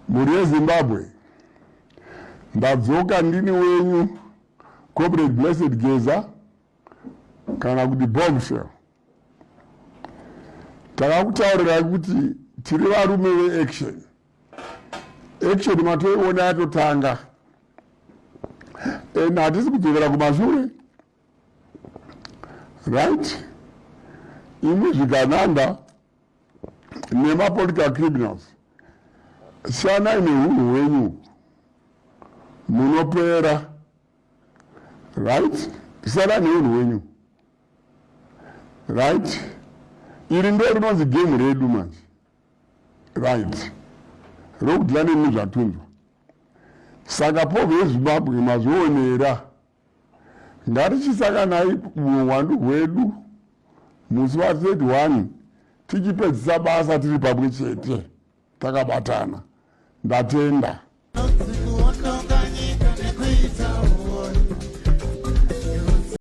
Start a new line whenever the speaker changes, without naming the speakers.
Mhuri yeZimbabwe, ndadzoka ndini wenyu Comrade Blessed Geza kana kuti Bombshell. Takakutaurira kuti tiri varume veaction. Action matoiona yatotanga. Hatisi kudzokera kumashure. Right? Imwe zvikananda nemapolitical criminals. Shanai nehunhu hwenyu munopera. Right? Shanai nehunhu hwenyu. Right? Iri ndo rinonzi game redu manje. Right? Rokudya nemi zvatunzwa. Saka povo yeZimbabwe mazvionera. Ngatichisakanai muhwandu hwedu musi wa31 tichipedzisa basa tiri pamwe chete takabatana. Ndatenda.